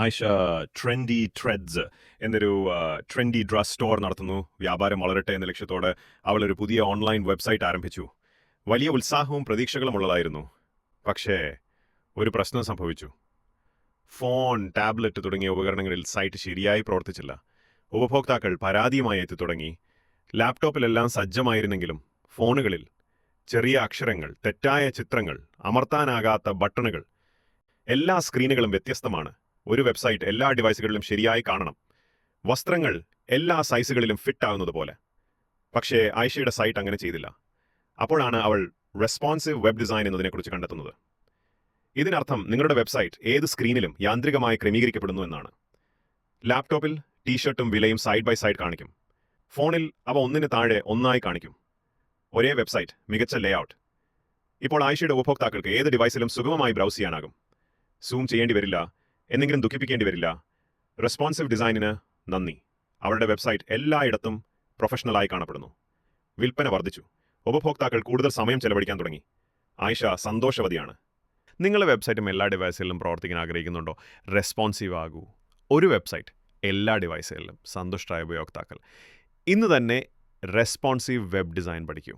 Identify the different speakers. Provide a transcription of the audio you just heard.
Speaker 1: Ayisha trendy ട്രെഡ്സ് എന്നൊരു trendy dress store നടത്തുന്നു. വ്യാപാരം വളരട്ടെ എന്ന ലക്ഷ്യത്തോടെ അവളൊരു പുതിയ ഓൺലൈൻ വെബ്സൈറ്റ് ആരംഭിച്ചു. വലിയ ഉത്സാഹവും പ്രതീക്ഷകളും ഉള്ളതായിരുന്നു. പക്ഷേ ഒരു പ്രശ്നം സംഭവിച്ചു. ഫോൺ, ടാബ്ലറ്റ് തുടങ്ങിയ ഉപകരണങ്ങളിൽ സൈറ്റ് ശരിയായി പ്രവർത്തിച്ചില്ല. ഉപഭോക്താക്കൾ പരാതിയുമായി എത്തിത്തുടങ്ങി. ലാപ്ടോപ്പിലെല്ലാം സജ്ജമായിരുന്നെങ്കിലും ഫോണുകളിൽ ചെറിയ അക്ഷരങ്ങൾ, തെറ്റായ ചിത്രങ്ങൾ, അമർത്താനാകാത്ത ബട്ടണുകൾ, എല്ലാ സ്ക്രീനുകളും വ്യത്യസ്തമാണ്. ഒരു വെബ്സൈറ്റ് എല്ലാ ഡിവൈസുകളിലും ശരിയായി കാണണം. വസ്ത്രങ്ങൾ എല്ലാ സൈസുകളിലും ഫിറ്റ് ആകുന്നത് പോലെ. പക്ഷേ ആയിഷയുടെ സൈറ്റ് അങ്ങനെ ചെയ്തില്ല. അപ്പോഴാണ് അവൾ റെസ്പോൺസീവ് വെബ് ഡിസൈൻ എന്നതിനെക്കുറിച്ച് കണ്ടെത്തുന്നത്. ഇതിനർത്ഥം നിങ്ങളുടെ വെബ്സൈറ്റ് ഏത് സ്ക്രീനിലും യാന്ത്രികമായി ക്രമീകരിക്കപ്പെടുന്നു എന്നാണ്. ലാപ്ടോപ്പിൽ ടീഷർട്ടും വിലയും സൈഡ് ബൈ സൈഡ് കാണിക്കും. ഫോണിൽ അവ ഒന്നിന് താഴെ ഒന്നായി കാണിക്കും. ഒരേ വെബ്സൈറ്റ്, മികച്ച ലേഔട്ട്. ഇപ്പോൾ ആയിഷയുടെ ഉപഭോക്താക്കൾക്ക് ഏത് ഡിവൈസിലും സുഗമമായി ബ്രൗസ് ചെയ്യാനാകും. സൂം ചെയ്യേണ്ടി വരില്ല, എന്തെങ്കിലും ദുഃഖിപ്പിക്കേണ്ടി വരില്ല. റെസ്പോൺസീവ് ഡിസൈനിന് നന്ദി. അവരുടെ വെബ്സൈറ്റ് എല്ലായിടത്തും പ്രൊഫഷണലായി കാണപ്പെടുന്നു. വിൽപ്പന വർദ്ധിച്ചു. ഉപഭോക്താക്കൾ കൂടുതൽ സമയം ചെലവഴിക്കാൻ തുടങ്ങി. ആയിഷ സന്തോഷവതിയാണ്. നിങ്ങളുടെ വെബ്സൈറ്റും എല്ലാ ഡിവൈസുകളിലും പ്രവർത്തിക്കാൻ ആഗ്രഹിക്കുന്നുണ്ടോ? റെസ്പോൺസീവ് ആകൂ. ഒരു വെബ്സൈറ്റ്, എല്ലാ ഡിവൈസുകളിലും സന്തുഷ്ടരായ ഉപയോക്താക്കൾ. ഇന്ന് തന്നെ റെസ്പോൺസീവ് വെബ് ഡിസൈൻ പഠിക്കൂ.